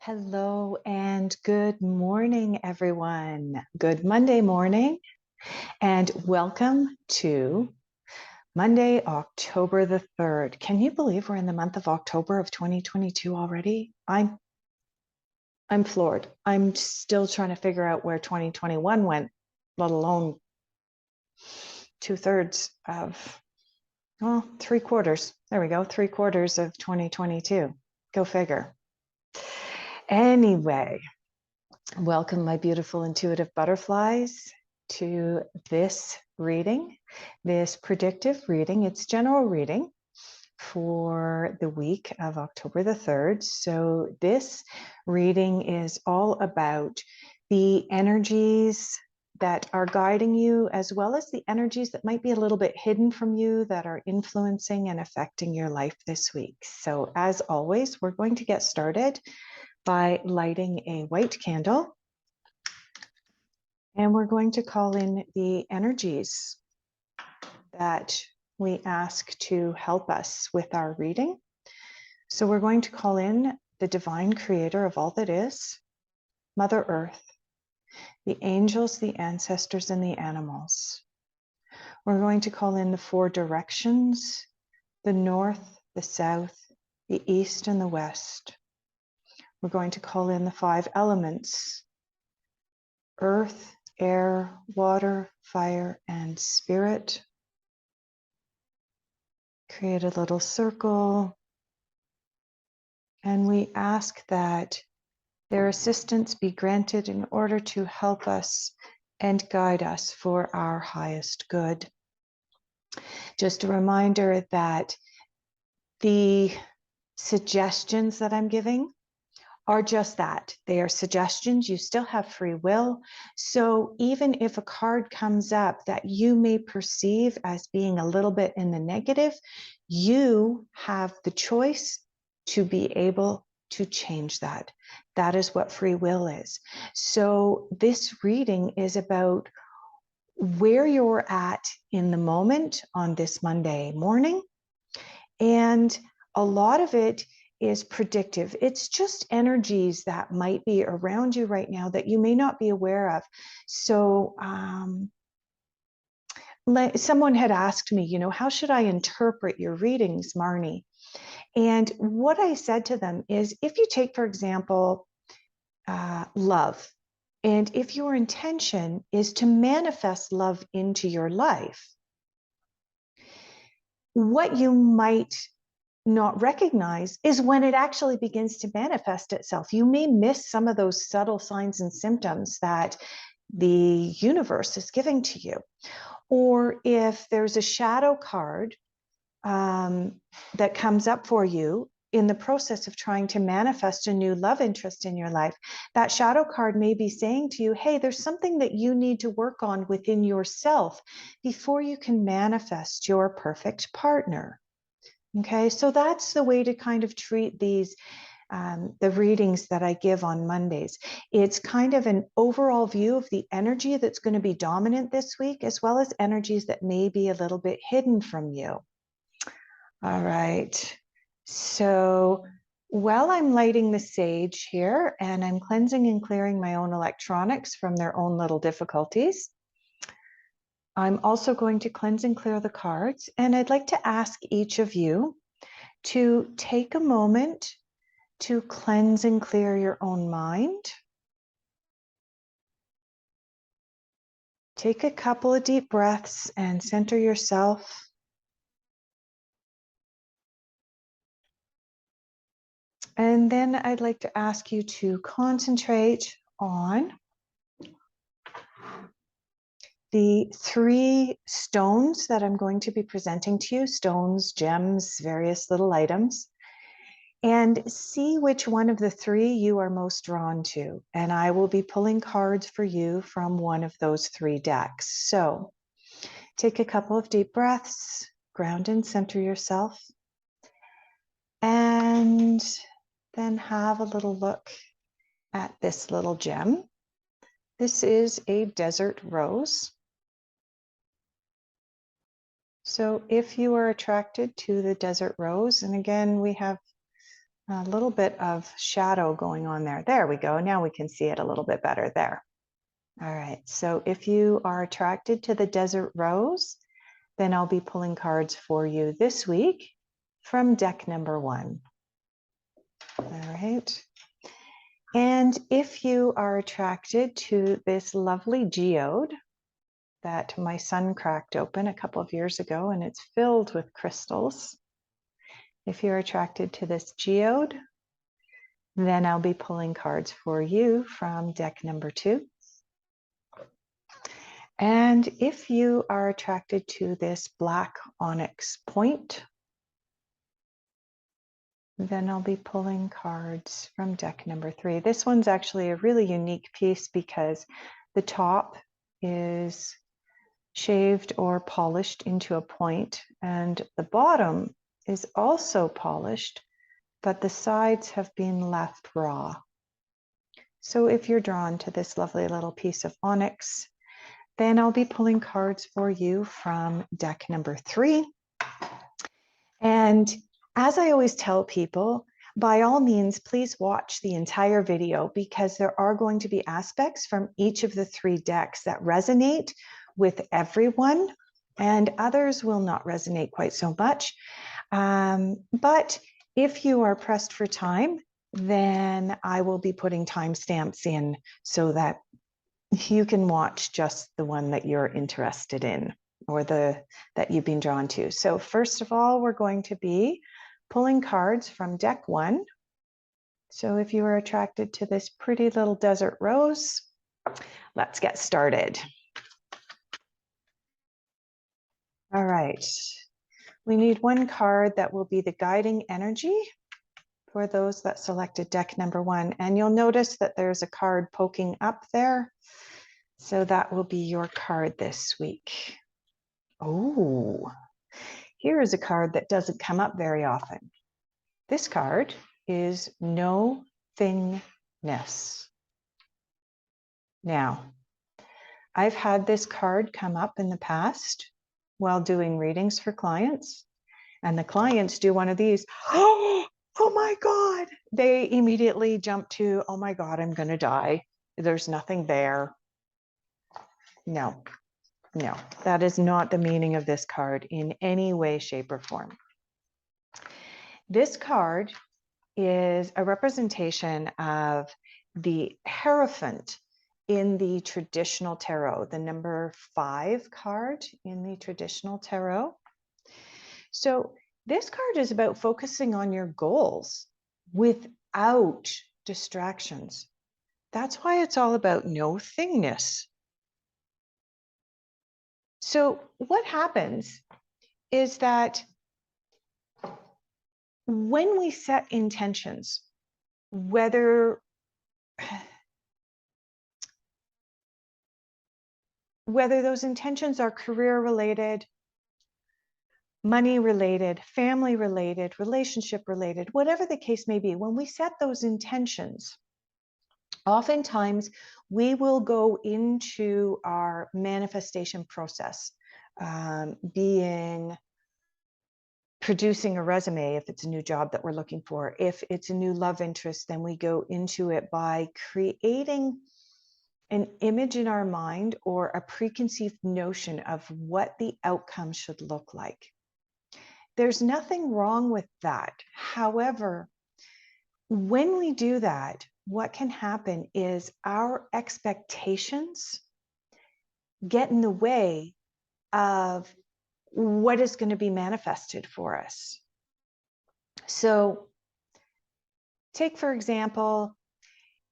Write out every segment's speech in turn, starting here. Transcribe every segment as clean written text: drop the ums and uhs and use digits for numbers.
Hello and good morning, everyone. Good Monday morning, and welcome to Monday, October the 3rd. Can you believe we're in the month of October of 2022 already? I'm floored. I'm still trying to figure out where 2021 went, let alone 2/3 of, well, 3/4. There we go, 3/4 of 2022. Go figure. Anyway, welcome, my beautiful intuitive butterflies, to this reading, this predictive reading. It's general reading for the week of October the 3rd. So this reading is all about the energies that are guiding you, as well as the energies that might be a little bit hidden from you that are influencing and affecting your life this week. So as always, we're going to get started by lighting a white candle. And we're going to call in the energies that we ask to help us with our reading. So we're going to call in the divine creator of all that is, Mother Earth, the angels, the ancestors, and the animals. We're going to call in the four directions, the north, the south, the east, and the west. We're going to call in the five elements: earth, air, water, fire, and spirit. Create a little circle, and we ask that their assistance be granted in order to help us and guide us for our highest good. Just a reminder that the suggestions that I'm giving are just that. They are suggestions. You still have free will. So even if a card comes up that you may perceive as being a little bit in the negative, you have the choice to be able to change that. That is what free will is. So this reading is about where you're at in the moment on this Monday morning. And a lot of it is predictive. It's just energies that might be around you right now that you may not be aware of. So someone had asked me, how should I interpret your readings, Marnie? And what I said to them is, if you take, for example, love, and if your intention is to manifest love into your life, what you might not recognize is when it actually begins to manifest itself. You may miss some of those subtle signs and symptoms that the universe is giving to you. Or if there's a shadow card that comes up for you in the process of trying to manifest a new love interest in your life, that shadow card may be saying to you, hey, there's something that you need to work on within yourself before you can manifest your perfect partner. Okay, so that's the way to kind of treat these, the readings that I give on Mondays. It's kind of an overall view of the energy that's going to be dominant this week, as well as energies that may be a little bit hidden from you. All right, so while I'm lighting the sage here and I'm cleansing and clearing my own electronics from their own little difficulties, I'm also going to cleanse and clear the cards, and I'd like to ask each of you to take a moment to cleanse and clear your own mind. Take a couple of deep breaths and center yourself. And then I'd like to ask you to concentrate on the three stones that I'm going to be presenting to you: stones, gems, various little items, and see which one of the three you are most drawn to. And I will be pulling cards for you from one of those three decks. So take a couple of deep breaths, ground and center yourself, and then have a little look at this little gem. This is a desert rose. So if you are attracted to the desert rose, and again, we have A little bit of shadow going on there. There we go. Now we can see it a little bit better there. All right. So if you are attracted to the desert rose, then I'll be pulling cards for you this week from deck number 1. All right. And if you are attracted to this lovely geode that my son cracked open a couple of years ago, and it's filled with crystals, if you're attracted to this geode, then I'll be pulling cards for you from deck number 2. And if you are attracted to this black onyx point, then I'll be pulling cards from deck number 3. This one's actually a really unique piece because the top is shaved or polished into a point, and the bottom is also polished, but the sides have been left raw. So if you're drawn to this lovely little piece of onyx, then I'll be pulling cards for you from deck number 3. And as I always tell people, by all means, please watch the entire video because there are going to be aspects from each of the 3 decks that resonate with everyone, and others will not resonate quite so much. But if you are pressed for time, then I will be putting timestamps in so that you can watch just the one that you're interested in or that you've been drawn to. So first of all, we're going to be pulling cards from deck 1. So if you are attracted to this pretty little desert rose, let's get started. All right. We need one card that will be the guiding energy for those that selected deck number 1. And you'll notice that there's a card poking up there. So that will be your card this week. Oh, here is a card that doesn't come up very often. This card is no thingness. Now, I've had this card come up in the past while doing readings for clients, and the clients do one of these. Oh my God. They immediately jump to, oh my God, I'm going to die. There's nothing there. No, that is not the meaning of this card in any way, shape, or form. This card is a representation of the Hierophant in the traditional tarot, the number 5 card in the traditional tarot. So this card is about focusing on your goals without distractions. That's why it's all about no thingness. So what happens is that when we set intentions, whether those intentions are career related, money related, family related, relationship related, whatever the case may be, when we set those intentions, oftentimes we will go into our manifestation process, producing a resume if it's a new job that we're looking for. If it's a new love interest, then we go into it by creating an image in our mind or a preconceived notion of what the outcome should look like. There's nothing wrong with that. However, when we do that, what can happen is our expectations get in the way of what is going to be manifested for us. So take, for example,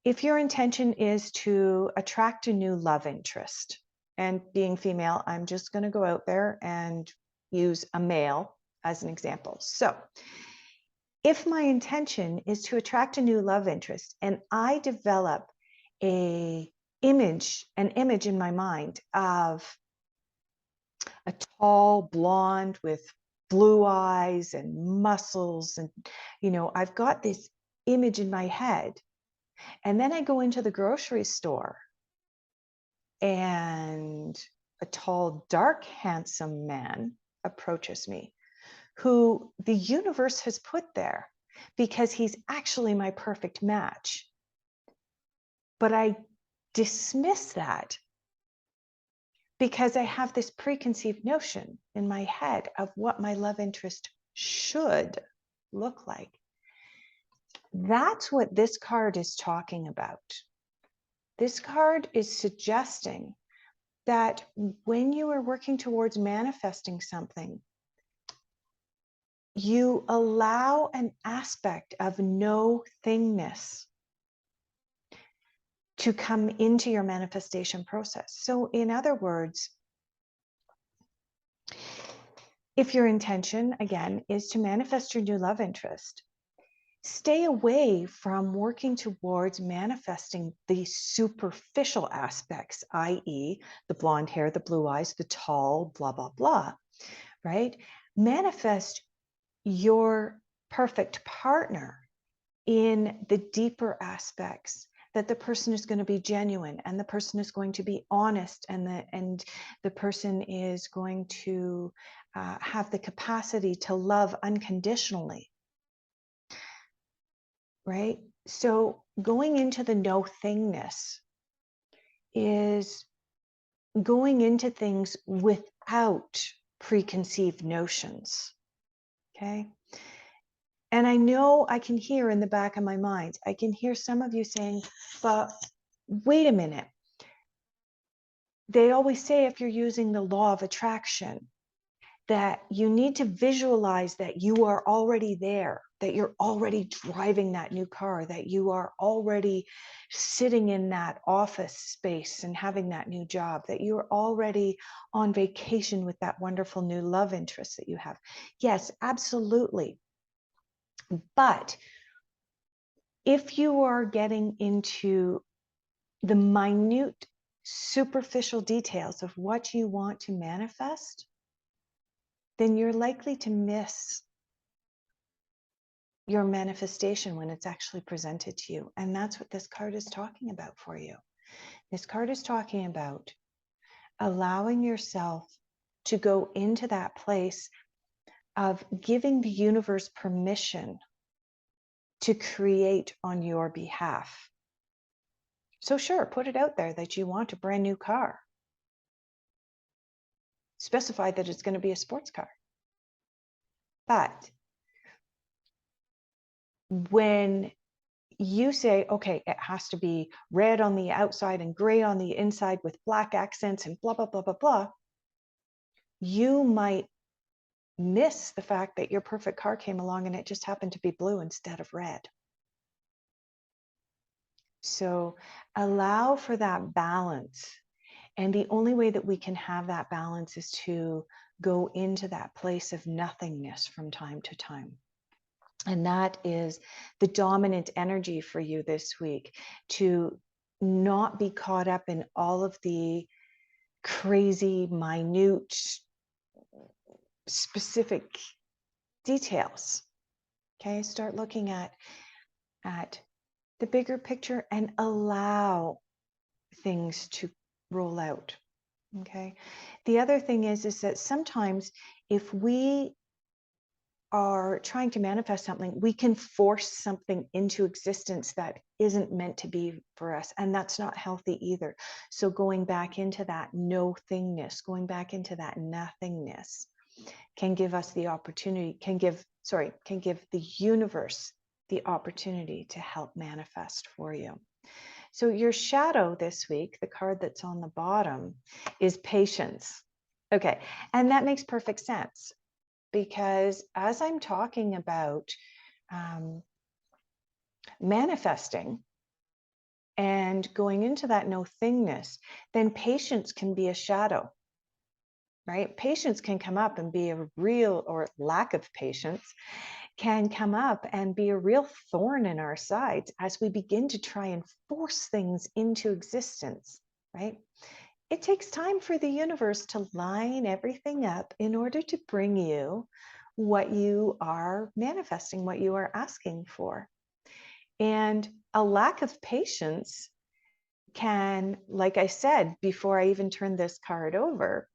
if your intention is to attract a new love interest, and being female, I'm just going to go out there and use a male as an example. So if my intention is to attract a new love interest and I develop an image in my mind of a tall blonde with blue eyes and muscles, and I've got this image in my head, and then I go into the grocery store and a tall, dark, handsome man approaches me, who the universe has put there because he's actually my perfect match. But I dismiss that because I have this preconceived notion in my head of what my love interest should look like. That's what this card is talking about. This card is suggesting that when you are working towards manifesting something, you allow an aspect of no thingness to come into your manifestation process. So in other words, if your intention, again, is to manifest your new love interest, stay away from working towards manifesting the superficial aspects, i.e., the blonde hair, the blue eyes, the tall, blah, blah, blah, right? Manifest your perfect partner in the deeper aspects, that the person is going to be genuine and the person is going to be honest and the person is going to have the capacity to love unconditionally, right? So going into the no thingness is going into things without preconceived notions, okay? And I know I can hear in the back of my mind, I can hear some of you saying, but wait a minute. They always say if you're using the law of attraction, that you need to visualize that you are already there, that you're already driving that new car, that you are already sitting in that office space and having that new job, that you're already on vacation with that wonderful new love interest that you have. Yes, absolutely. But if you are getting into the minute, superficial details of what you want to manifest, then you're likely to miss your manifestation when it's actually presented to you. And that's what this card is talking about for you. This card is talking about allowing yourself to go into that place of giving the universe permission to create on your behalf. So sure, put it out there that you want a brand new car. Specify that it's going to be a sports car. But when you say, okay, it has to be red on the outside and gray on the inside with black accents and blah, blah, blah, blah, blah, you might miss the fact that your perfect car came along and it just happened to be blue instead of red. So allow for that balance. And the only way that we can have that balance is to go into that place of nothingness from time to time. And that is the dominant energy for you this week, to not be caught up in all of the crazy, minute, specific details. Okay, start looking at the bigger picture and allow things to roll out. Okay. The other thing is that sometimes if we are trying to manifest something, we can force something into existence that isn't meant to be for us. And that's not healthy either. So going back into that no thingness, going back into that nothingness can give us the opportunity, can give the universe the opportunity to help manifest for you. So your shadow this week, the card that's on the bottom, is patience. Okay, and that makes perfect sense, because as I'm talking about manifesting and going into that no thingness, then patience can be a shadow, right? Patience can come up and be a real, or lack of patience can come up and be a real thorn in our sides as we begin to try and force things into existence, right? It takes time for the universe to line everything up in order to bring you what you are manifesting, what you are asking for. And a lack of patience can, like I said, before I even turned this card over,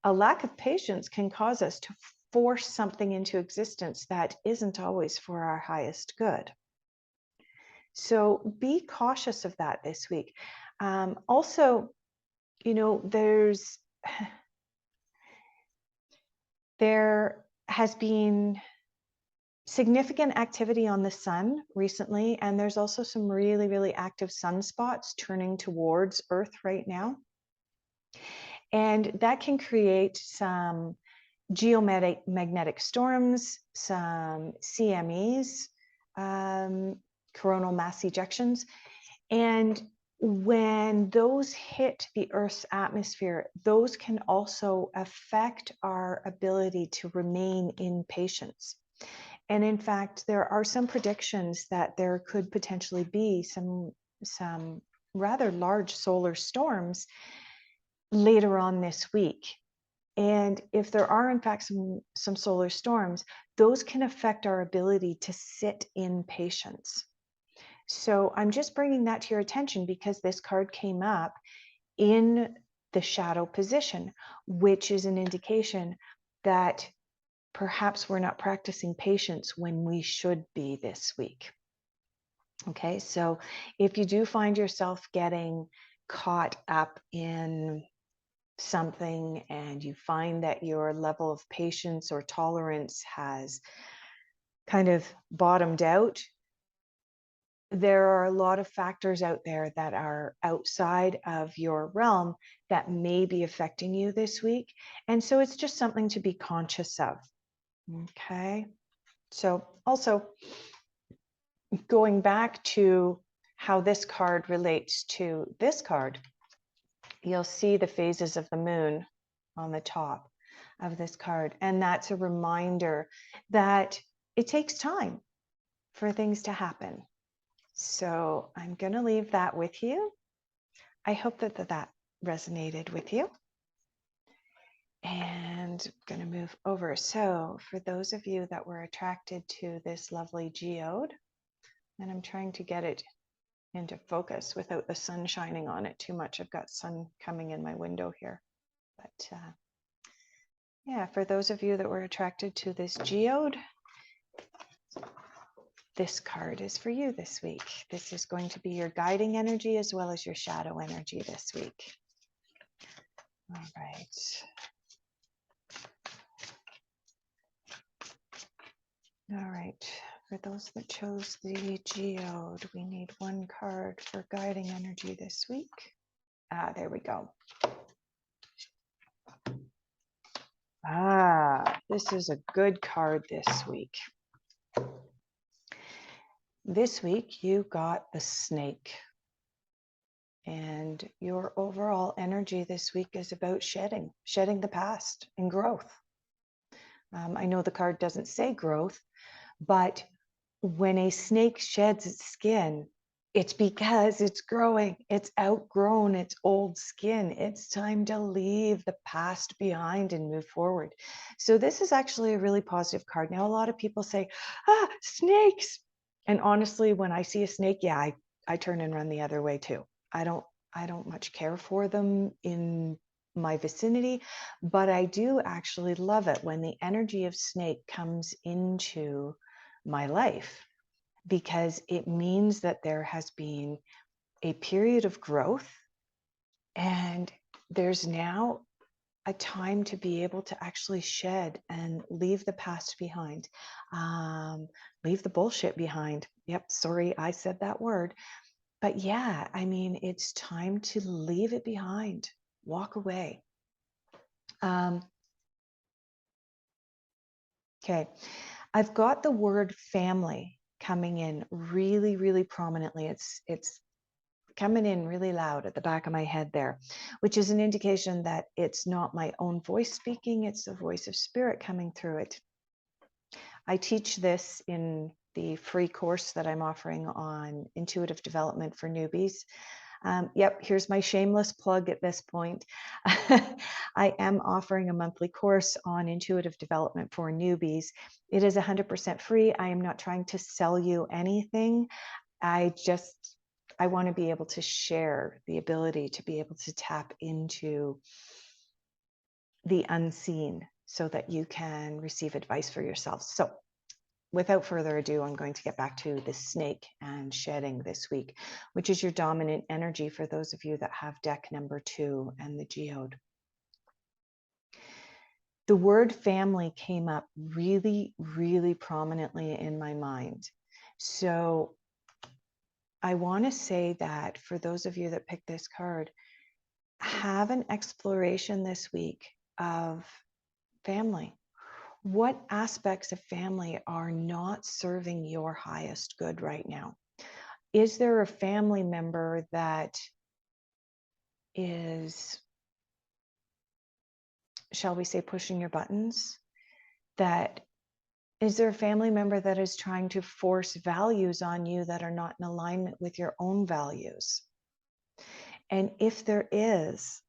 a lack of patience can cause us to force something into existence that isn't always for our highest good. So be cautious of that this week. Also, there has been significant activity on the sun recently, and there's also some really, really active sunspots turning towards Earth right now. And that can create some geomagnetic storms, some CMEs, coronal mass ejections. And when those hit the Earth's atmosphere, those can also affect our ability to remain in patience. And in fact, there are some predictions that there could potentially be some rather large solar storms later on this week. And if there are, in fact, some solar storms, those can affect our ability to sit in patience. So I'm just bringing that to your attention because this card came up in the shadow position, which is an indication that perhaps we're not practicing patience when we should be this week. Okay, so if you do find yourself getting caught up in something and you find that your level of patience or tolerance has kind of bottomed out, there are a lot of factors out there that are outside of your realm that may be affecting you this week. And so it's just something to be conscious of. Okay. So also going back to how this card relates to this card, you'll see the phases of the moon on the top of this card. And that's a reminder that it takes time for things to happen. So I'm going to leave that with you. I hope that resonated with you. And I'm going to move over. So for those of you that were attracted to this lovely geode, and I'm trying to get it into focus without the sun shining on it too much. I've got sun coming in my window here. But yeah, for those of you that were attracted to this geode, this card is for you this week. This is going to be your guiding energy as well as your shadow energy this week. All right. All right. For those that chose the geode, we need one card for guiding energy this week. There we go. This is a good card this week. This week you got the snake. And your overall energy this week is about shedding the past and growth. I know the card doesn't say growth, but when a snake sheds its skin, it's because it's growing. It's outgrown its old skin. It's time to leave the past behind and move forward. So this is actually a really positive card. Now, a lot of people say, snakes. And honestly, when I see a snake, yeah, I turn and run the other way too. I don't much care for them in my vicinity, but I do actually love it when the energy of snake comes into my life, because it means that there has been a period of growth and there's now a time to be able to actually shed and leave the past behind, leave the bullshit behind. Yep, sorry, I said that word. But yeah, I mean, it's time to leave it behind, walk away. Okay, I've got the word family coming in really, really prominently. It's coming in really loud at the back of my head there, which is an indication that it's not my own voice speaking, it's the voice of spirit coming through it. I teach this in the free course that I'm offering on intuitive development for newbies. Yep, here's my shameless plug at this point. I am offering a monthly course on intuitive development for newbies. It is 100% free. I am not trying to sell you anything. I want to be able to share the ability to be able to tap into the unseen so that you can receive advice for yourself. So without further ado, I'm going to get back to the snake and shedding this week, which is your dominant energy for those of you that have deck number 2 and the Geode. The word family came up really, really prominently in my mind. So I want to say that for those of you that picked this card, have an exploration this week of family. What aspects of family are not serving your highest good right now? Is there a family member that is, shall we say, pushing your buttons? Is there a family member that is trying to force values on you that are not in alignment with your own values? And if there is,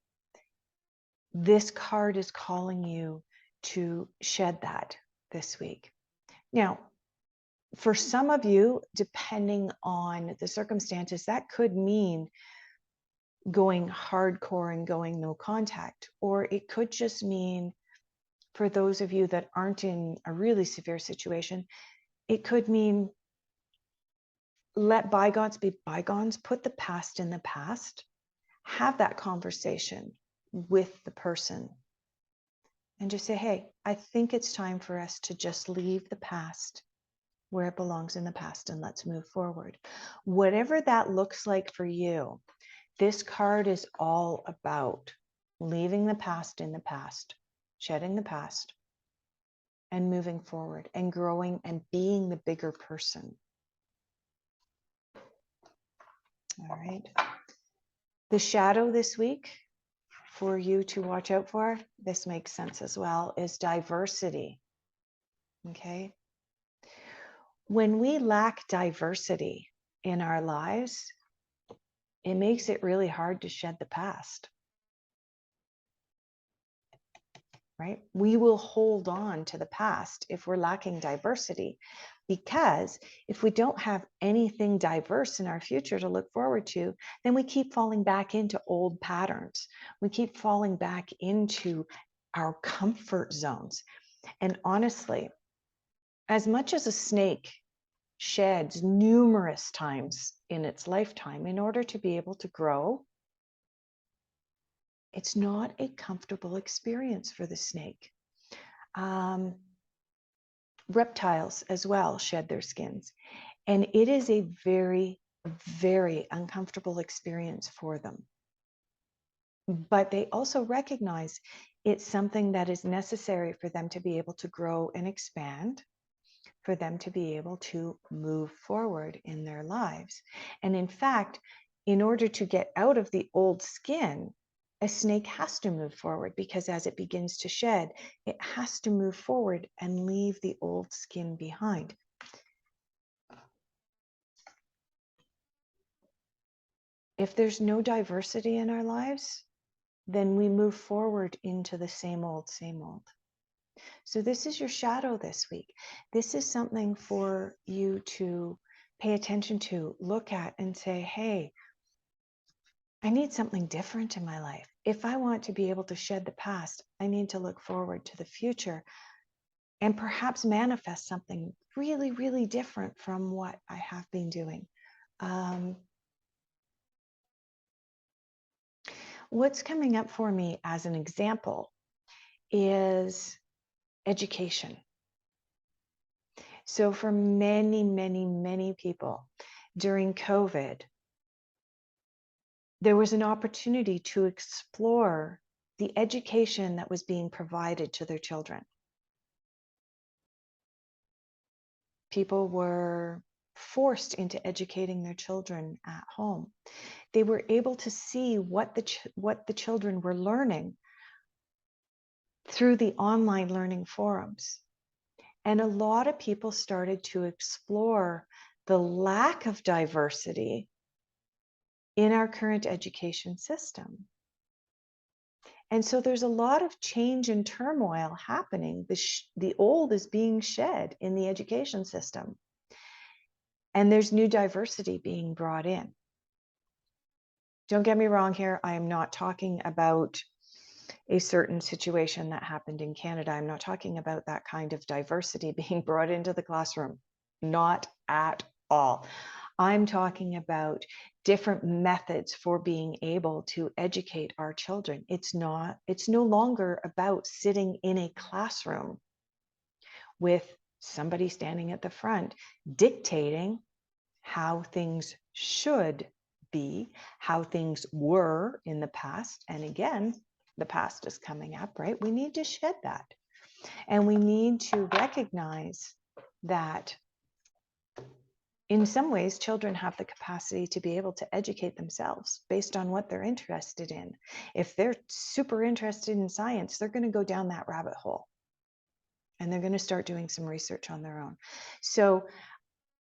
this card is calling you to shed that this week. Now, for some of you, depending on the circumstances, that could mean going hardcore and going no contact, or it could just mean, for those of you that aren't in a really severe situation, it could mean let bygones be bygones, put the past in the past, have that conversation with the person and just say, hey, I think it's time for us to just leave the past where it belongs in the past and let's move forward. Whatever that looks like for you, this card is all about leaving the past in the past, shedding the past, and moving forward and growing and being the bigger person. All right. The shadow this week for you to watch out for, this makes sense as well, is diversity. Okay. When we lack diversity in our lives, it makes it really hard to shed the past. Right? We will hold on to the past if we're lacking diversity, because if we don't have anything diverse in our future to look forward to, then we keep falling back into old patterns. We keep falling back into our comfort zones. And honestly, as much as a snake sheds numerous times in its lifetime in order to be able to grow, it's not a comfortable experience for the snake. Reptiles as well shed their skins, and it is a very, very uncomfortable experience for them. But they also recognize it's something that is necessary for them to be able to grow and expand, for them to be able to move forward in their lives. And in fact, in order to get out of the old skin, a snake has to move forward, because as it begins to shed, it has to move forward and leave the old skin behind. If there's no diversity in our lives, then we move forward into the same old, same old. So this is your shadow this week. This is something for you to pay attention to, look at, and say, hey, I need something different in my life. If I want to be able to shed the past, I need to look forward to the future and perhaps manifest something really, really different from what I have been doing. What's coming up for me as an example is education. So for many, many, many people during COVID, there was an opportunity to explore the education that was being provided to their children. People were forced into educating their children at home. They were able to see what the children were learning through the online learning forums. And a lot of people started to explore the lack of diversity in our current education system. And so there's a lot of change and turmoil happening. The old is being shed in the education system, and there's new diversity being brought in. Don't get me wrong here. I am not talking about a certain situation that happened in Canada. I'm not talking about that kind of diversity being brought into the classroom. Not at all. I'm talking about different methods for being able to educate our children. It's no longer about sitting in a classroom with somebody standing at the front dictating how things should be, how things were in the past. And again, the past is coming up, right? We need to shed that. And we need to recognize that in some ways, children have the capacity to be able to educate themselves based on what they're interested in. If they're super interested in science, they're going to go down that rabbit hole and they're going to start doing some research on their own. So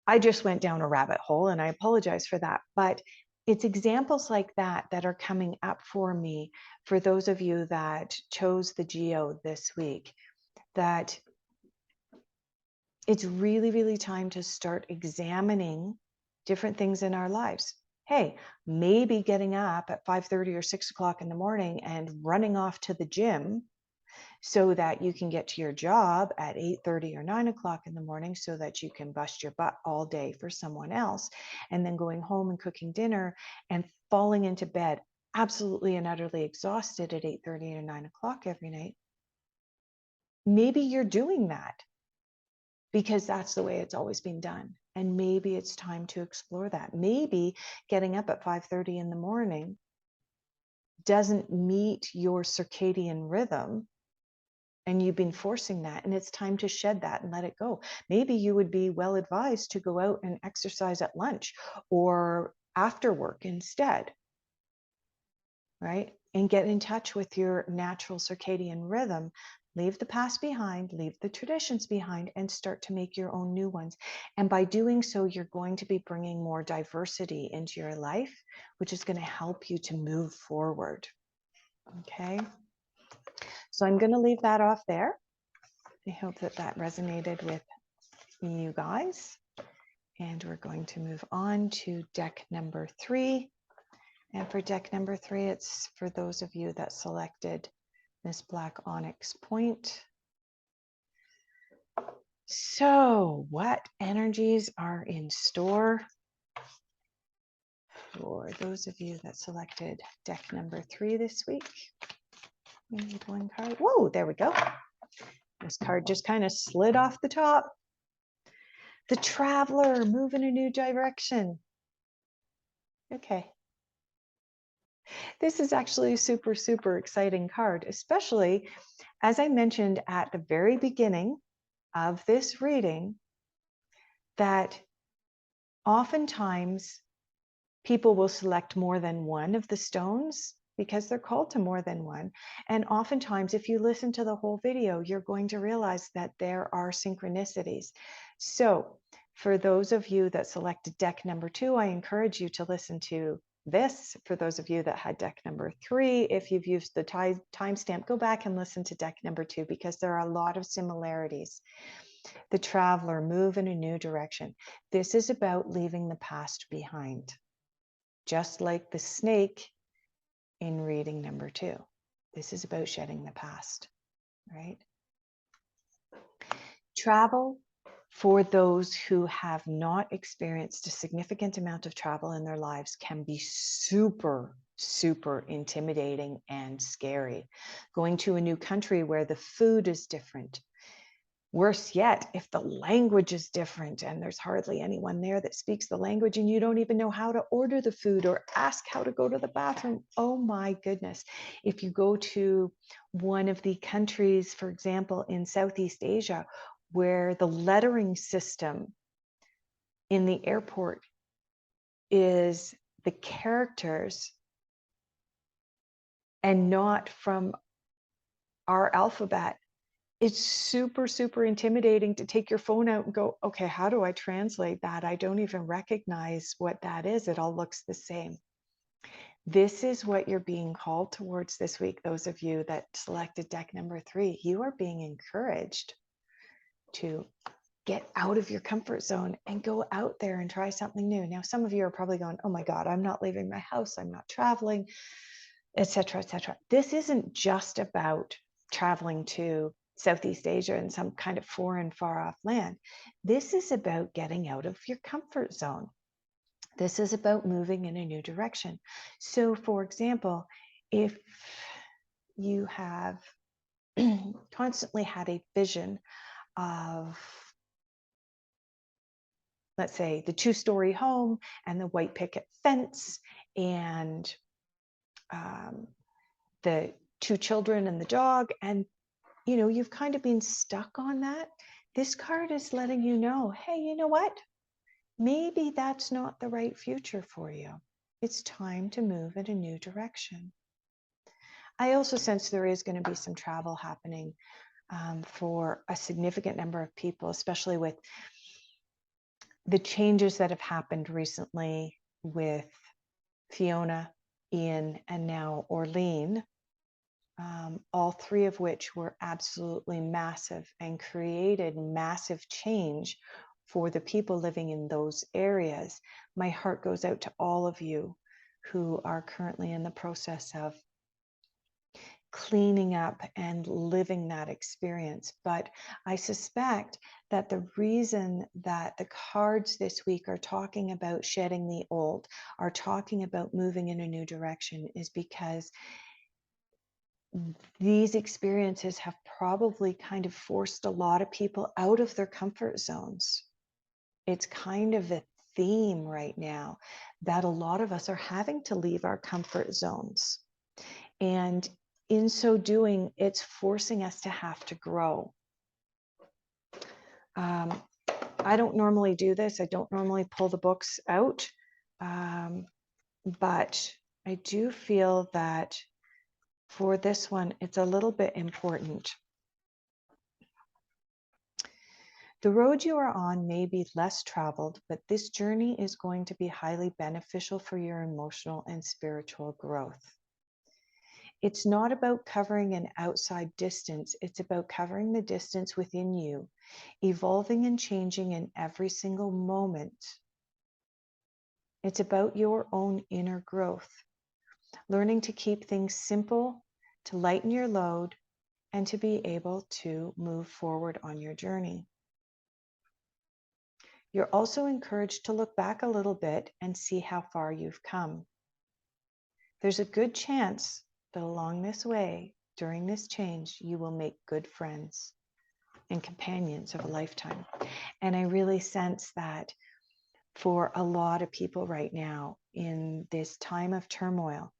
I just went down a rabbit hole and I apologize for that. But it's examples like that that are coming up for me for those of you that chose the Geode this week, that it's really, really time to start examining different things in our lives. Hey, maybe getting up at 5:30 or 6 o'clock in the morning and running off to the gym so that you can get to your job at 8:30 or 9 o'clock in the morning so that you can bust your butt all day for someone else, and then going home and cooking dinner and falling into bed absolutely and utterly exhausted at 8:30 or 9 o'clock every night. Maybe you're doing that because that's the way it's always been done. And maybe it's time to explore that. Maybe getting up at 5:30 in the morning doesn't meet your circadian rhythm and you've been forcing that, and it's time to shed that and let it go. Maybe you would be well advised to go out and exercise at lunch or after work instead, right? And get in touch with your natural circadian rhythm. Leave the past behind, leave the traditions behind, and start to make your own new ones. And by doing so, you're going to be bringing more diversity into your life, which is going to help you to move forward. Okay. So I'm going to leave that off there. I hope that that resonated with you guys. And we're going to move on to deck number 3. And for deck number 3, it's for those of you that selected this black onyx point. So what energies are in store for those of you that selected deck number 3 this week? We need one card. Whoa, there we go. This card just kind of slid off the top. The Traveler, move in a new direction. Okay. This is actually a super, super exciting card, especially as I mentioned at the very beginning of this reading, that oftentimes people will select more than one of the stones because they're called to more than one. And oftentimes, if you listen to the whole video, you're going to realize that there are synchronicities. So for those of you that selected deck number 2, I encourage you to listen to this. For those of you that had deck number 3, if you've used the timestamp, go back and listen to deck number 2 because there are a lot of similarities. The Traveler, move in a new direction. This is about leaving the past behind, just like the snake in reading number 2. This is about shedding the past, right? Travel, for those who have not experienced a significant amount of travel in their lives, can be super, super intimidating and scary. Going to a new country where the food is different. Worse yet, if the language is different and there's hardly anyone there that speaks the language and you don't even know how to order the food or ask how to go to the bathroom. Oh my goodness. If you go to one of the countries, for example, in Southeast Asia, where the lettering system in the airport is the characters and not from our alphabet, it's super, super intimidating to take your phone out and go, okay, how do I translate that? I don't even recognize what that is. It all looks the same. This is what you're being called towards this week. Those of you that selected deck number 3, you are being encouraged to get out of your comfort zone and go out there and try something new. Now, some of you are probably going, oh my God, I'm not leaving my house. I'm not traveling. etc., etc. This isn't just about traveling to Southeast Asia in some kind of foreign, far off land. This is about getting out of your comfort zone. This is about moving in a new direction. So, for example, if you have constantly had a vision of, let's say, the two-story home and the white picket fence and the two children and the dog, and you've kind of been stuck on that, this card is letting you know, hey, you know what? Maybe that's not the right future for you. It's time to move in a new direction. I also sense there is going to be some travel happening for a significant number of people, especially with the changes that have happened recently with Fiona, Ian, and now Orlean, all three of which were absolutely massive and created massive change for the people living in those areas. My heart goes out to all of you who are currently in the process of cleaning up and living that experience. But I suspect that the reason that the cards this week are talking about shedding the old, are talking about moving in a new direction, is because these experiences have probably kind of forced a lot of people out of their comfort zones. It's kind of a theme right now that a lot of us are having to leave our comfort zones. And in so doing, it's forcing us to have to grow. I don't normally do this. I don't normally pull the books out. But I do feel that for this one, it's a little bit important. The road you are on may be less traveled, but this journey is going to be highly beneficial for your emotional and spiritual growth. It's not about covering an outside distance. It's about covering the distance within you, evolving and changing in every single moment. It's about your own inner growth, learning to keep things simple, to lighten your load, and to be able to move forward on your journey. You're also encouraged to look back a little bit and see how far you've come. There's a good chance that along this way, during this change, you will make good friends and companions of a lifetime. And I really sense that for a lot of people right now in this time of turmoil,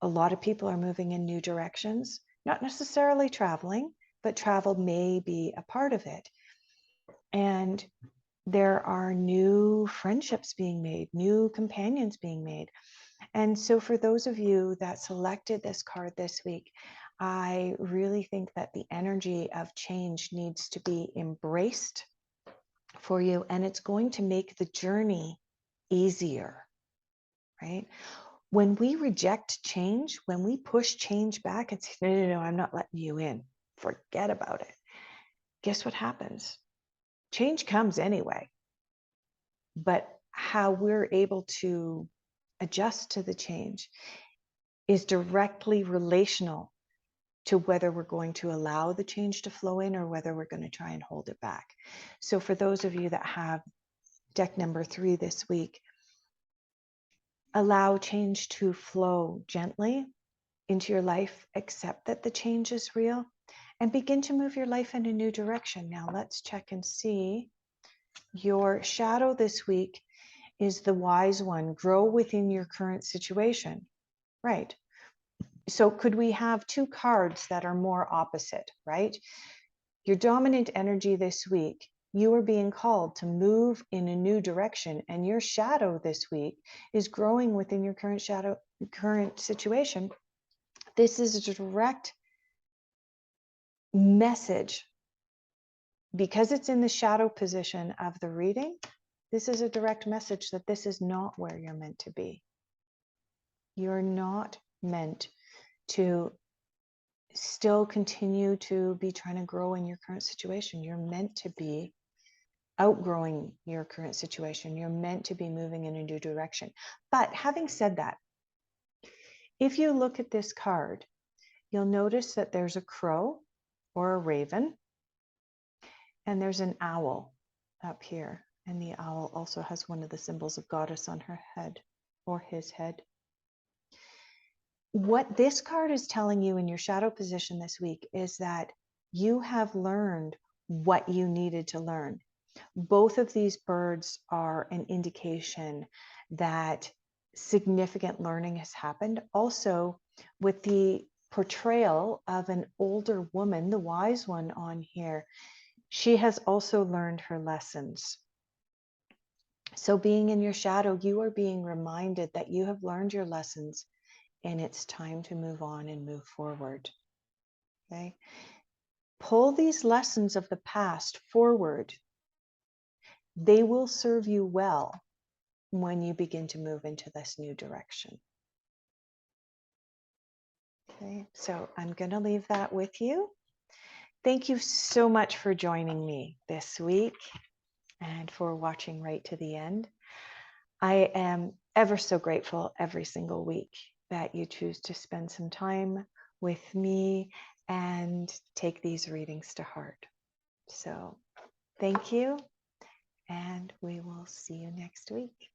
a lot of people are moving in new directions, not necessarily traveling, but travel may be a part of it. And there are new friendships being made, new companions being made. And so for those of you that selected this card this week, I really think that the energy of change needs to be embraced for you, and it's going to make the journey easier, right? When we reject change, when we push change back and say, no, I'm not letting you in, forget about it. Guess what happens? Change comes anyway. But how we're able to adjust to the change is directly relational to whether we're going to allow the change to flow in or whether we're going to try and hold it back. So for those of you that have deck number 3 this week, allow change to flow gently into your life, accept that the change is real, and begin to move your life in a new direction. Now let's check and see. Your shadow this week is the wise one. Grow within your current situation. Right. So could we have two cards that are more opposite, right? Your dominant energy this week, you are being called to move in a new direction, and your shadow this week is growing within your current situation. This is a direct message because it's in the shadow position of the reading. This is a direct message that this is not where you're meant to be. You're not meant to still continue to be trying to grow in your current situation. You're meant to be outgrowing your current situation. You're meant to be moving in a new direction. But having said that, If you look at this card, you'll notice that there's a crow or a raven, and there's an owl up here. And the owl also has one of the symbols of goddess on her head or his head. What this card is telling you in your shadow position this week is that you have learned what you needed to learn. Both of these birds are an indication that significant learning has happened. Also, with the portrayal of an older woman, the wise one on here, she has also learned her lessons. So being in your shadow, you are being reminded that you have learned your lessons and it's time to move on and move forward. Okay? Pull these lessons of the past forward. They will serve you well when you begin to move into this new direction. Okay, so I'm going to leave that with you. Thank you so much for joining me this week and for watching right to the end. I am ever so grateful every single week that you choose to spend some time with me and take these readings to heart. So thank you, and we will see you next week.